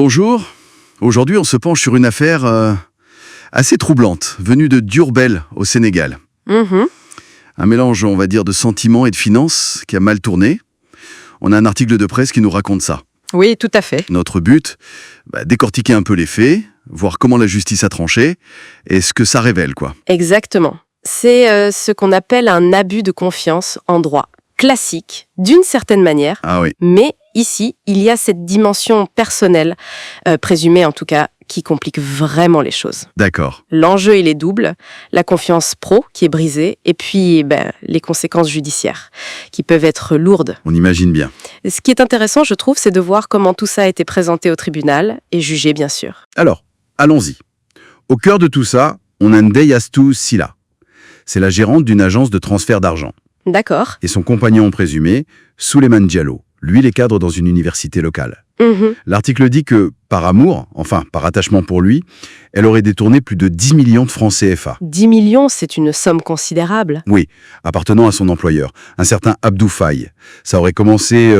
Bonjour. Aujourd'hui, on se penche sur une affaire assez troublante, venue de Diourbel, au Sénégal. Un mélange, on va dire, de sentiments et de finances qui a mal tourné. On a un article de presse qui nous raconte ça. Oui, tout à fait. Notre but, décortiquer un peu les faits, voir comment la justice a tranché et ce que ça révèle, quoi. Exactement. C'est ce qu'on appelle un abus de confiance en droit. Classique, d'une certaine manière, Ah oui. mais ici, il y a cette dimension personnelle, présumée en tout cas, qui complique vraiment les choses. D'accord. L'enjeu, il est double. La confiance pro qui est brisée, et puis les conséquences judiciaires, qui peuvent être lourdes. On imagine bien. Ce qui est intéressant, je trouve, c'est de voir comment tout ça a été présenté au tribunal, et jugé, bien sûr. Alors, allons-y. Au cœur de tout ça, on a Ndeye Astou Silla. C'est la gérante d'une agence de transfert d'argent. D'accord. Et son compagnon présumé, Souleymane Diallo. Lui, il est cadre dans une université locale. L'article dit que, par amour, enfin par attachement pour lui, elle aurait détourné plus de 10 millions de francs CFA. 10 millions, c'est une somme considérable. Oui, appartenant à son employeur, un certain Abdou Faye. Ça aurait commencé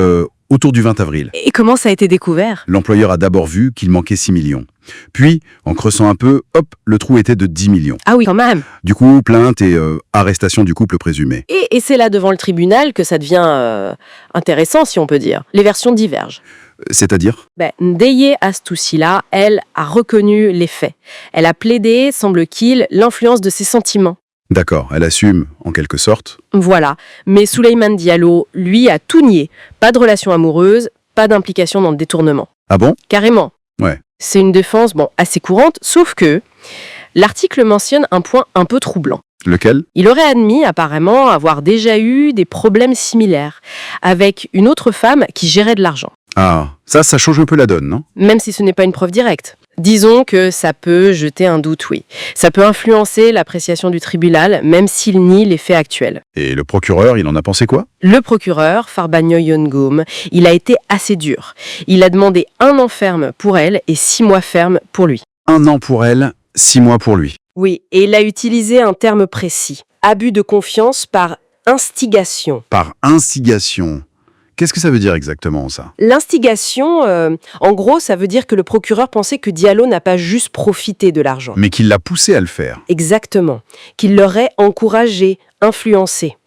autour du 20 avril. Et comment ça a été découvert ? L'employeur a d'abord vu qu'il manquait 6 millions. Puis, en creusant un peu, hop, le trou était de 10 millions. Ah oui, quand même. Du coup, plainte et arrestation du couple présumé. Et c'est là, devant le tribunal, que ça devient intéressant, si on peut dire. Les versions divergent. C'est-à-dire ? Ndeye Astou Silla, elle, a reconnu les faits. Elle a plaidé, semble-t-il, l'influence de ses sentiments. D'accord, elle assume, en quelque sorte. Voilà. Mais Souleymane Diallo, lui, a tout nié. Pas de relation amoureuse, pas d'implication dans le détournement. Ah bon ? Carrément. Ouais. C'est une défense, assez courante, sauf que l'article mentionne un point un peu troublant. Lequel ? Il aurait admis, apparemment, avoir déjà eu des problèmes similaires avec une autre femme qui gérait de l'argent. Ah, ça change un peu la donne, non ? Même si ce n'est pas une preuve directe. Disons que ça peut jeter un doute, oui. Ça peut influencer l'appréciation du tribunal, même s'il nie les faits actuels. Et le procureur, il en a pensé quoi ? Le procureur, Farbanioyo Ngom, il a été assez dur. Il a demandé 1 an ferme pour elle et 6 mois ferme pour lui. 1 an pour elle, 6 mois pour lui. Oui, et il a utilisé un terme précis. Abus de confiance par instigation. Par instigation. Qu'est-ce que ça veut dire exactement, ça ? L'instigation, en gros, ça veut dire que le procureur pensait que Diallo n'a pas juste profité de l'argent. Mais qu'il l'a poussé à le faire. Exactement. Qu'il l'aurait encouragé, influencé.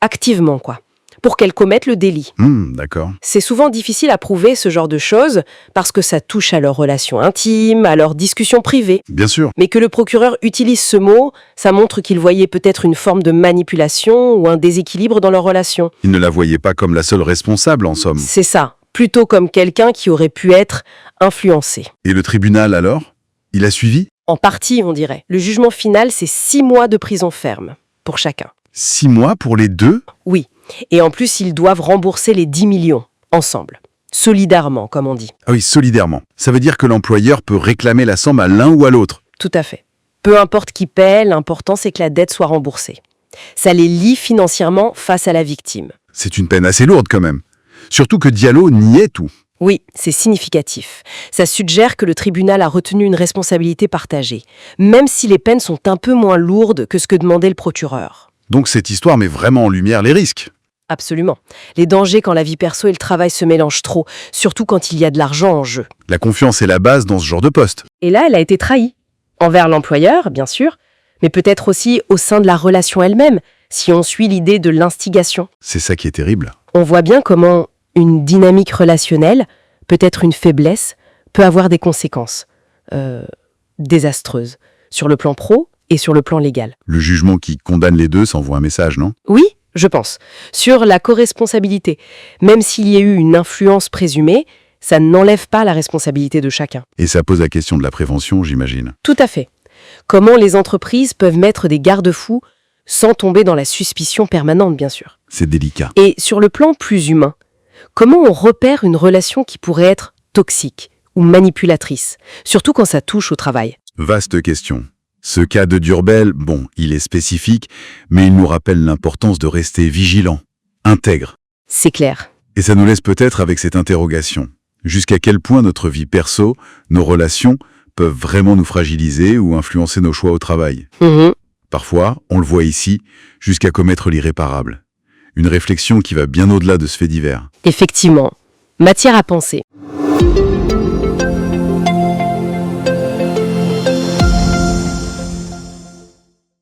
Activement, quoi. Pour qu'elle commette le délit. D'accord. C'est souvent difficile à prouver ce genre de choses parce que ça touche à leurs relations intimes, à leurs discussions privées. Bien sûr. Mais que le procureur utilise ce mot, ça montre qu'il voyait peut-être une forme de manipulation ou un déséquilibre dans leur relation. Il ne la voyait pas comme la seule responsable, en somme. C'est ça, plutôt comme quelqu'un qui aurait pu être influencé. Et le tribunal, alors ? Il a suivi ? En partie, on dirait. Le jugement final, c'est 6 mois de prison ferme pour chacun. 6 mois pour les deux ? Oui. Et en plus, ils doivent rembourser les 10 millions, ensemble. Solidairement, comme on dit. Ah oui, solidairement. Ça veut dire que l'employeur peut réclamer la somme à l'un ou à l'autre. Tout à fait. Peu importe qui paie, l'important c'est que la dette soit remboursée. Ça les lie financièrement face à la victime. C'est une peine assez lourde quand même. Surtout que Diallo niait tout. Oui, c'est significatif. Ça suggère que le tribunal a retenu une responsabilité partagée, même si les peines sont un peu moins lourdes que ce que demandait le procureur. Donc cette histoire met vraiment en lumière les risques. Absolument. Les dangers quand la vie perso et le travail se mélangent trop, surtout quand il y a de l'argent en jeu. La confiance est la base dans ce genre de poste. Et là, elle a été trahie. Envers l'employeur, bien sûr, mais peut-être aussi au sein de la relation elle-même, si on suit l'idée de l'instigation. C'est ça qui est terrible. On voit bien comment une dynamique relationnelle, peut-être une faiblesse, peut avoir des conséquences désastreuses, sur le plan pro et sur le plan légal. Le jugement qui condamne les deux s'envoie un message, non ? Oui, je pense. Sur la corresponsabilité. Même s'il y a eu une influence présumée, ça n'enlève pas la responsabilité de chacun. Et ça pose la question de la prévention, j'imagine. Tout à fait. Comment les entreprises peuvent mettre des garde-fous sans tomber dans la suspicion permanente, bien sûr. C'est délicat. Et sur le plan plus humain, comment on repère une relation qui pourrait être toxique ou manipulatrice, surtout quand ça touche au travail ? Vaste question. Ce cas de Diourbel, il est spécifique, mais il nous rappelle l'importance de rester vigilant, intègre. C'est clair. Et ça nous laisse peut-être avec cette interrogation. Jusqu'à quel point notre vie perso, nos relations, peuvent vraiment nous fragiliser ou influencer nos choix au travail. Parfois, on le voit ici, jusqu'à commettre l'irréparable. Une réflexion qui va bien au-delà de ce fait divers. Effectivement, matière à penser.